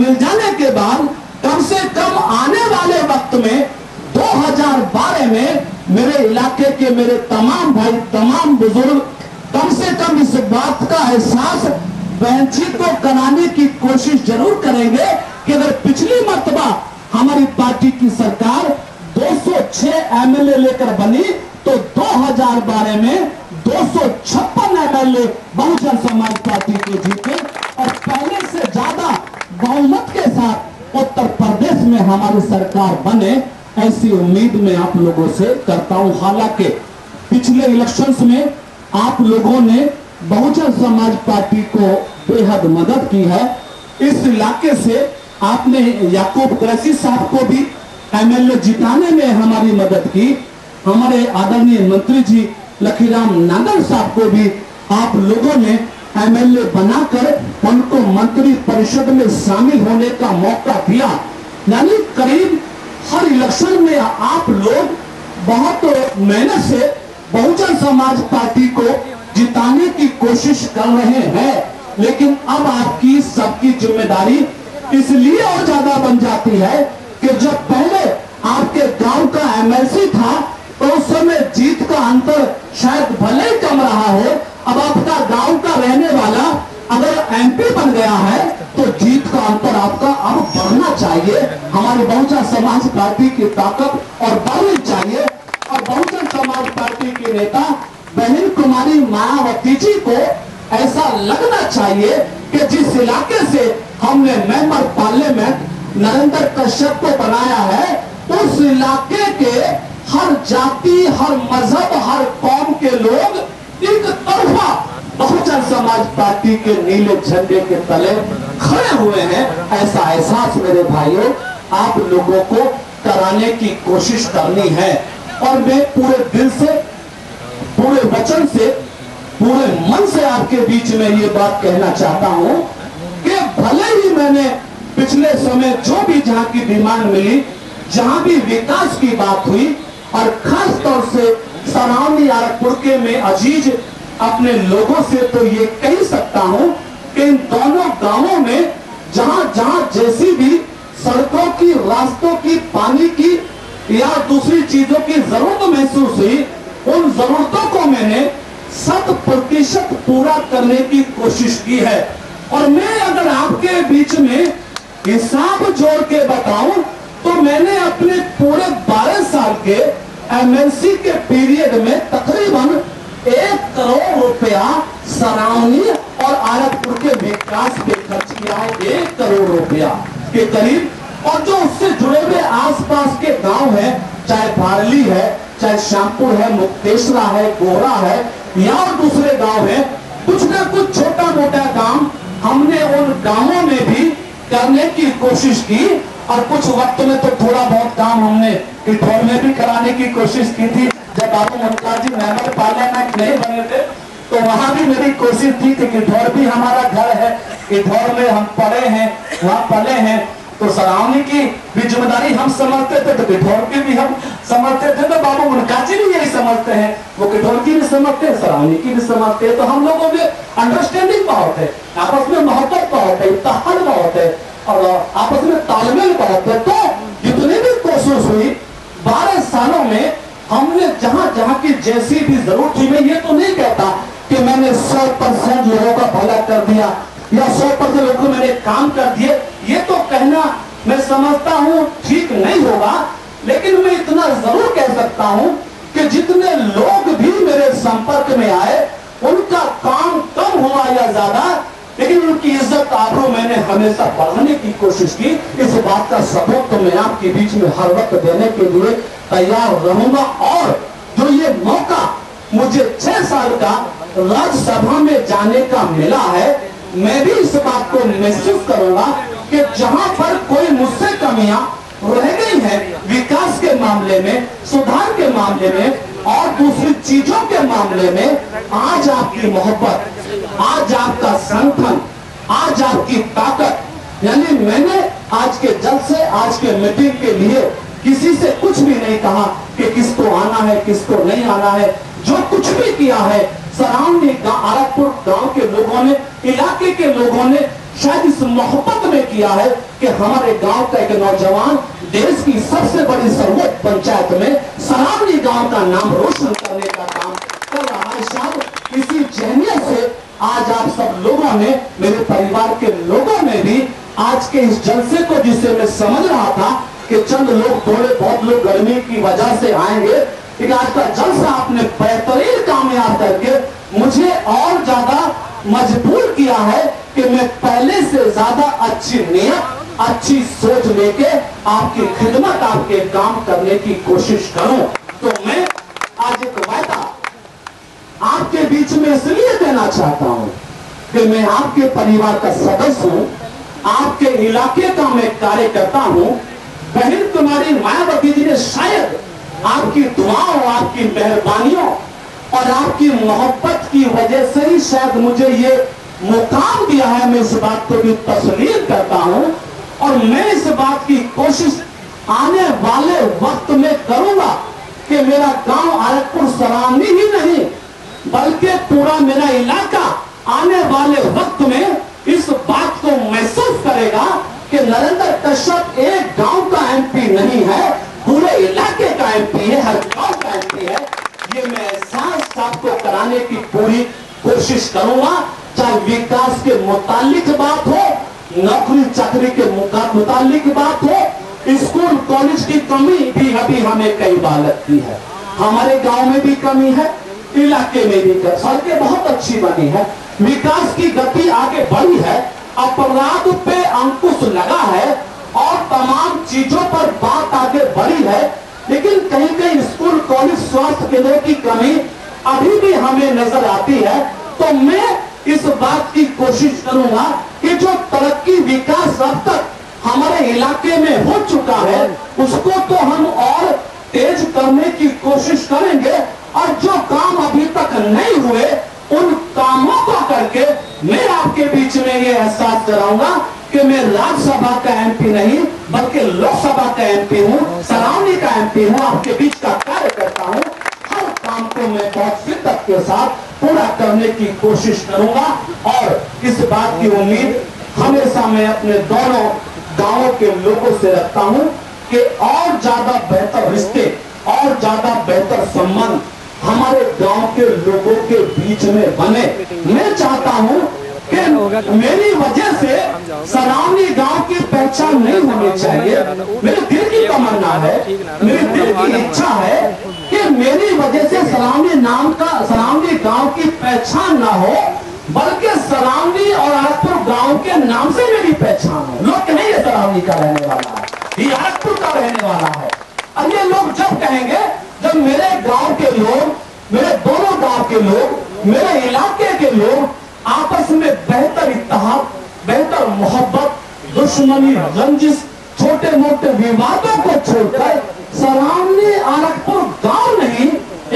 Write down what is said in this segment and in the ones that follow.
मिल जाने के बाद कम से कम आने वाले वक्त में 2012 में मेरे इलाके के मेरे तमाम भाई, तमाम बुजुर्ग कम से कम इस बात का एहसास बहन जी को कराने की कोशिश जरूर करेंगे कि अगर पिछली मर्तबा हमारी पार्टी की सरकार 206 एमएलए लेकर बनी तो 2012 में 256 एमएलए बहुजन समाज पार्टी के जीते और पहले से ज्यादा बहुमत के साथ उत्तर प्रदेश में हमारी सरकार बने, ऐसी उम्मीद मैं आप लोगों से करता हूं। हालांकि पिछले इलेक्शंस में आप लोगों ने बहुजन समाज पार्टी को बेहद मदद की है। इस इलाके से आपने याकूब कुरैशी साहब को भी एमएलए जिताने में हमारी मदद की। हमारे आदरणीय मंत्री जी लखीराम नागर साहब को भी आप लोगों ने एमएलए बनाकर उनको मंत्री परिषद में शामिल होने का मौका दिया। यानी करीब हर इलेक्शन में आप लोग बहुत मेहनत से बहुजन समाज पार्टी को जिताने की कोशिश कर रहे हैं। लेकिन अब आपकी सबकी जिम्मेदारी इसलिए और ज्यादा बन जाती है कि जब पहले आपके गांव का एमएलसी था तो उस समय जीत का अंतर शायद भले ही कम रहा हो, अब आपका गांव का रहने वाला अगर एमपी बन गया है तो जीत का अंतर आपका अब बढ़ना चाहिए। हमारी बहुजन समाज पार्टी की ताकत और बढ़नी चाहिए और बहुजन समाज पार्टी की नेता बहन कुमारी मायावती जी को ऐसा लगना चाहिए कि जिस इलाके से हमने मेंबर पार्लियामेंट नरेंद्र कश्यप को बनाया है उस इलाके के हर जाति, हर मजहब, हर कौम के लोग एक तरफा बहुजन समाज पार्टी के नीले झंडे के तले खड़े हुए हैं। ऐसा एहसास मेरे भाइयों आप लोगों को कराने की कोशिश करनी है। और मैं पूरे दिल से, पूरे वचन से, पूरे मन से आपके बीच में ये बात कहना चाहता हूं कि भले ही मैंने पिछले समय जो भी जहां की डिमांड मिली, जहां भी विकास की बात हुई और खास तौर से सरावनी आरकपुर के में अजीज अपने लोगों से तो ये कह सकता हूं कि इन दोनों गांवों में जहां जहां जैसी भी सड़कों की, रास्तों की, पानी की या दूसरी चीजों की जरूरत महसूस हुई, उन जरूरतों को मैंने 100% पूरा करने की कोशिश की है। और मैं अगर आपके बीच में हिसाब जोड़ के बताऊं तो मैंने अपने पूरे 12 साल के एमएलसी के पीरियड में तकरीबन 1 करोड़ रुपया सरावनी और आरकपुर के विकास पे खर्च किया है। 1 करोड़ रुपया के करीब। और जो उससे जुड़े हुए आसपास के गांव हैं, चाहे भारली है, चाहे श्यामपुर है, मुक्तेश्वरा है, गोरा है या और दूसरे गांव है, कुछ ना कुछ छोटा मोटा काम हमने उन गांवों में भी करने की कोशिश की। और कुछ वक्त में तो थोड़ा बहुत काम हमने किठौर में भी कराने की कोशिश की थी। जब बाबू मुनकार जी मेंबर पार्लियामेंट नहीं बने थे तो वहां भी मेरी कोशिश थी कि किठौर भी हमारा घर है, किठौर में हम पढ़े हैं, वहां पले हैं, तो सरावनी की भी जिम्मेदारी हम समझते थे, तो किठौर की भी हम समझते थे। तो बाबू मुनकार जी भी यही समझते हैं, वो किठौर की भी समझते हैं, सरावनी की भी समझते हैं। तो हम लोगों में अंडरस्टैंडिंग बहुत है, आपस में मोहब्बत बहुत है, इत्तेहाद बहुत है और आपस में तालमेल बहुत है। तो जितनी भी कोशिश हुई 12 सालों में हमने जहां जहां की जैसी भी जरूरत हुई, मैं ये तो नहीं कहता कि मैंने 100% लोगों का भला कर दिया या 100% लोगों को मैंने काम कर दिए, ये तो कहना मैं समझता हूं ठीक नहीं होगा। लेकिन मैं इतना जरूर कह सकता हूं कि जितने लोग भी मेरे संपर्क में आए उनका काम कम हुआ या ज्यादा, लेकिन उनकी इज्जत आबरू मैंने हमेशा बढ़ाने की कोशिश की। इस बात का सबूत तो मैं आपके बीच में हर वक्त देने के लिए तैयार रहूंगा। और जो ये मौका मुझे 6 साल का राज्यसभा में जाने का मिला है, मैं भी इस बात को महसूस करूंगा कि जहां पर कोई मुझसे कमियां रह गई है विकास के मामले में, सुधार के मामले में और दूसरी चीजों के मामले में, आज आपकी मोहब्बत, आज आपका संगठन, आज आपकी ताकत, यानी मैंने आज के जलसे, आज के मीटिंग के लिए किसी से कुछ भी नहीं कहा कि किसको आना है, किसको नहीं आना है। जो कुछ भी किया है सरावनी आरकपुर गांव के लोगों ने, इलाके के लोगों ने शायद इस मोहब्बत में किया है कि हमारे गांव का एक नौजवान देश की सबसे बड़ी सर्वोच्च पंचायत में सरावनी गांव का नाम रोशन करने का काम कर रहा है। शायद इसी जहनियत से आज आप सब लोगों ने, मेरे परिवार के लोगों ने भी आज के इस जलसे को, जिसे मैं समझ रहा था कि चंद लोग, थोड़े बहुत लोग गर्मी की वजह से आएंगे, लेकिन आज का जलसा आपने बेहतरीन कामयाब करके मुझे और ज्यादा मजबूर किया है कि मैं पहले से ज्यादा अच्छी नियत, अच्छी सोच लेके आपकी खिदमत, आपके काम करने की कोशिश करूं। तो मैं आज एक वायदा आपके बीच में इसलिए देना चाहता हूं कि मैं आपके परिवार का सदस्य हूं, आपके इलाके का मैं कार्यकर्ता हूं। बहन कुमारी मायावती जी ने शायद आपकी दुआओं, आपकी मेहरबानियों और आपकी मोहब्बत की वजह से ही शायद मुझे ये मुकाम दिया है। मैं इस बात को भी तस्लीम करता हूं और मैं इस बात की कोशिश आने वाले वक्त में करूंगा कि मेरा गांव आरकपुर सरावनी ही नहीं बल्कि पूरा मेरा इलाका आने वाले वक्त में इस बात को महसूस करेगा कि नरेंद्र कश्यप एक गांव का एमपी नहीं है, पूरे इलाके का एमपी है, हर गांव का एमपी है। ये मैं एहसास आपको कराने की पूरी कोशिश करूंगा, चाहे विकास के मुतालिक बात हो, नौकरी चाकरी के मुतालिक बात हो, स्कूल कॉलेज की कमी भी अभी हमें कई बार लगती है। हमारे गांव में भी कमी है, इलाके में भी सड़कें बहुत अच्छी बनी है, विकास की गति आगे बढ़ी है, अपराध पे अंकुश लगा है और तमाम चीजों पर बात आगे बढ़ी है। लेकिन कहीं कहीं स्कूल कॉलेज स्वास्थ्य केंद्रों की कमी अभी भी हमें नजर आती है। तो मैं इस बात की कोशिश करूंगा कि जो तरक्की विकास अब तक हमारे इलाके में हो चुका है उसको तो हम और तेज करने की कोशिश करेंगे और जो काम अभी तक नहीं हुए उन कामों को करके मैं आपके बीच में ये एहसास कराऊंगा कि मैं राज्यसभा का एमपी नहीं बल्कि लोकसभा का एमपी हूँ, सरावनी का एमपी हूँ, आपके बीच का कार्य करता हूँ। हर काम को मैं बहुत शिद्दत के साथ पूरा करने की कोशिश करूंगा और इस बात की उम्मीद हमेशा मैं अपने दोनों गांवों के लोगों से रखता हूं कि और ज्यादा बेहतर रिश्ते और ज्यादा बेहतर संबंध हमारे गांव के लोगों के बीच में बने। मैं चाहता हूं कि मेरी वजह से सरावनी गांव की पहचान नहीं होनी चाहिए। मेरे दिल की तमन्ना है, मेरे दिल की इच्छा है कि मेरी वजह से सरावनी गांव की पहचान ना हो बल्कि सरावनी और आरकपुर गांव के नाम से मेरी पहचान हो। लोग कहेंगे सरावनी का रहने वाला है, ये आरकपुर का रहने वाला है। और ये लोग जब कहेंगे, जब मेरे गांव के लोग, मेरे दोनों गांव के लोग, मेरे इलाके के लोग आपस में बेहतर इत्तेहाद, बेहतर मोहब्बत, दुश्मनी, रंजिश, छोटे मोटे विवादों को छोड़कर सरावनी आरकपुर गांव नहीं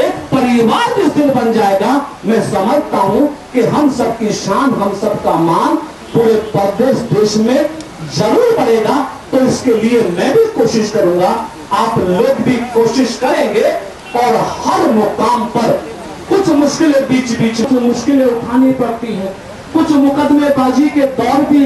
एक परिवार जिस दिन बन जाएगा, मैं समझता हूं कि हम सबकी शान, हम सबका मान पूरे प्रदेश देश में जरूर बढ़ेगा। तो इसके लिए मैं भी कोशिश करूंगा, आप लोग भी कोशिश करेंगे और हर मुकाम पर कुछ मुश्किलें बीच में मुश्किलें उठानी पड़ती हैं, कुछ मुकदमेबाजी के दौर भी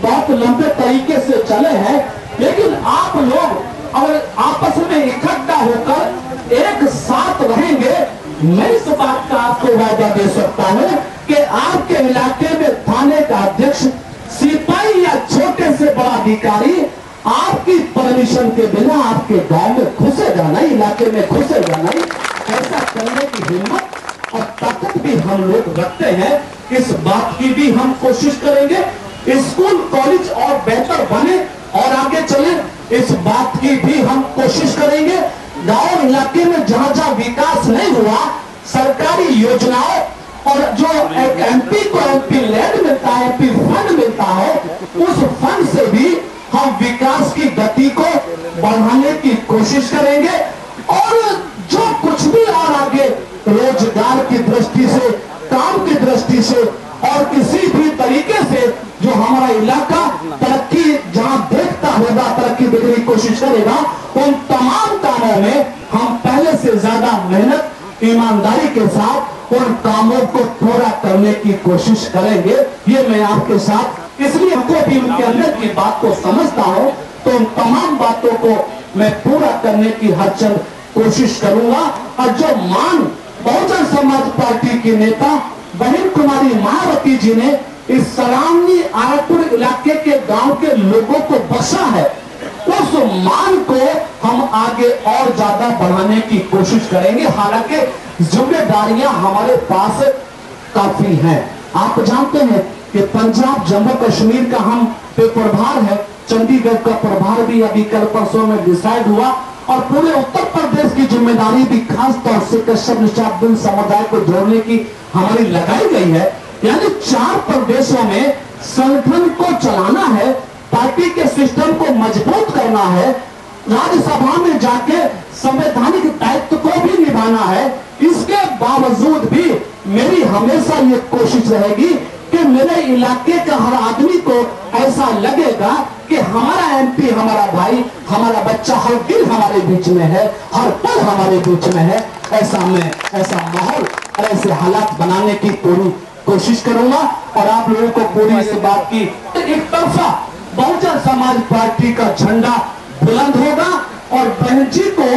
बहुत लंबे तरीके से चले हैं, लेकिन आप लोग अगर आपस में इकट्ठा होकर एक साथ रहेंगे, मैं इस बात का आपको वादा दे सकता हूं कि आपके इलाके में थाने का अध्यक्ष, सिपाही या छोटे से बड़ा अधिकारी आपकी परमिशन के बिना आपके गांव में घुसेगा नहीं, इलाके में घुसेगा नहीं। ऐसा करने की हिम्मत और ताकत भी हम लोग रखते हैं, इस बात की भी हम कोशिश करेंगे। स्कूल कॉलेज और बेहतर बने और आगे चले, इस बात की भी हम कोशिश करेंगे। गांव इलाके में जहां जहां विकास नहीं हुआ, सरकारी योजनाओं और जो एक एमपी को एमपी लैंड मिलता है, एमपी फंड मिलता है, उस फंड से भी हम विकास की गति को बढ़ाने की कोशिश करेंगे। और जो कुछ भी और आगे रोजगार की दृष्टि से, काम की दृष्टि से और किसी भी तरीके से जो हमारा इलाका तरक्की जहां देखता होगा, तरक्की देखने की कोशिश करेगा, उन तमाम कामों में हम पहले से ज्यादा मेहनत, ईमानदारी के साथ उन कामों को पूरा करने की कोशिश करेंगे। ये मैं आपके साथ इसलिए हमको भी उनके अंदर की बात को समझता हो, तो उन तमाम बातों को मैं पूरा करने की हर चंद कोशिश करूंगा। और जो मान बहुजन समाज पार्टी की नेता बहन कुमारी मायावती जी ने इस सरावनी आरपुर इलाके के गांव के लोगों को बख्शा है, उस मान को हम आगे और ज्यादा बढ़ाने की कोशिश करेंगे। हालांकि जिम्मेदारियां हमारे पास काफी हैं। आप जानते हैं कि पंजाब जम्मू कश्मीर का हम पे प्रभार है, चंडीगढ़ का प्रभार भी अभी कल परसों में डिसाइड हुआ, और पूरे उत्तर प्रदेश की जिम्मेदारी भी खास तौर से कश्यप निषादुद्दीन समुदाय को जोड़ने की हमारी लगाई गई है। यानी 4 प्रदेशों में संगठन को चलाना है, पार्टी के सिस्टम को मजबूत करना है, राज्यसभा में जाके संवैधानिक दायित्व को भी निभाना है। इसके बावजूद भी मेरी हमेशा ये कोशिश रहेगी कि मेरे इलाके का हर आदमी को ऐसा लगेगा कि हमारा एमपी हमारा भाई, हमारा बच्चा हर दिन हमारे बीच में है, हर पल हमारे बीच में है। ऐसा माहौल और ऐसे हालात बनाने की पूरी कोशिश करूंगा। और आप लोगों को पूरी इस बात की एक तरफा बहुजन समाज पार्टी का झंडा बुलंद होगा, और बहन जी को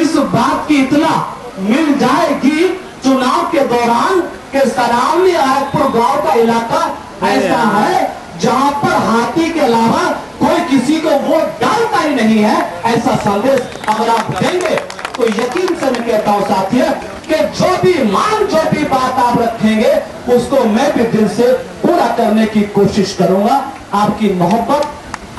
इस बात की इत्तला मिल जाएगी चुनाव के दौरान कि सरावनी आरपुर गांव का इलाका ऐसा है जहां पर हाथी के अलावा कोई किसी को वोट डालता ही नहीं है। ऐसा संदेश अगर आप देंगे तो यकीन से मैं कहता हूं साथियों कि जो भी बात आप रखेंगे उसको मैं भी दिल से पूरा करने की कोशिश करूंगा। आपकी मोहब्बत,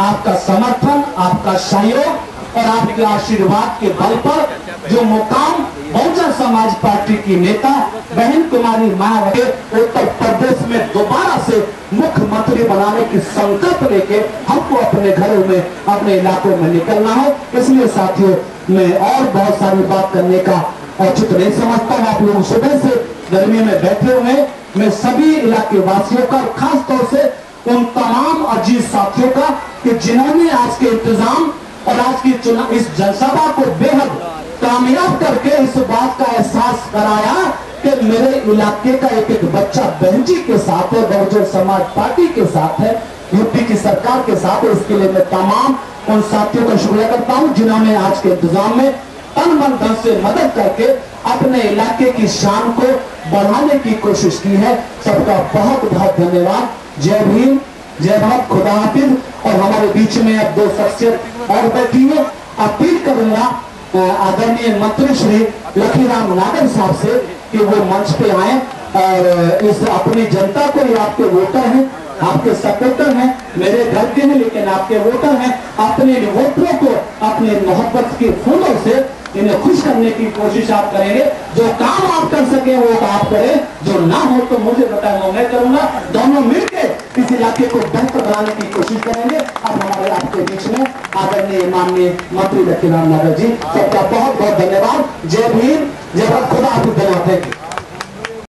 आपका समर्थन, आपका सहयोग और आपके आशीर्वाद के बल पर जो मुकाम बहुजन समाज पार्टी की नेता बहन कुमारी मायावती उत्तर प्रदेश में दोबारा से मुख्यमंत्री बनाने की संकल्प लेके हमको अपने घरों में, अपने इलाकों में निकलना है। इसलिए साथियों मैं और बहुत सारी बात करने का औचित नहीं समझता हूं। आप लोग सुबह से गर्मी में बैठे हुए, मैं सभी इलाके वासियों का, खास तौर से उन तमाम अजीज साथियों का कि जिन्होंने आज के इंतजाम और आज की चुनाव इस जनसभा को बेहद कामयाब करके इस बात का एहसास कराया कि मेरे इलाके का एक बच्चा बहन जी के साथ है, बहुजन समाज पार्टी के साथ है, यूपी की सरकार के साथ है। इसके लिए मैं तमाम उन साथियों का शुक्रिया करता हूं जिन्होंने आज के इंतजाम में तन मन धन से मदद करके अपने इलाके की शान को बढ़ाने की कोशिश की है। सबका बहुत बहुत धन्यवाद। जय भीम, जय भारत, खुदा हाफिज। और हमारे बीच में अब 2 शख्सियत और बैठी है। अपील करूंगा आदरणीय मंत्री श्री लखीराम नागर साहब से कि वो मंच पे आए और इस अपनी जनता को, ये आपके वोटर हैं, आपके सपोर्टर हैं, मेरे घर के हैं लेकिन आपके वोटर हैं, अपने वोटरों को अपने मोहब्बत के फूलों से इन्हें खुश करने की कोशिश आप करेंगे। जो काम आप कर सके वो आप करें, जो ना हो तो मुझे बताएं, वो मैं करूंगा। दोनों मिलकर इस इलाके को बेहतर बनाने की कोशिश करेंगे। अब हमारे आपके बीच में आदरणीय माननीय मंत्री लखीराम नागर जी, सबका बहुत बहुत धन्यवाद। जय भीम, जय भारत, खुदा हाफिज।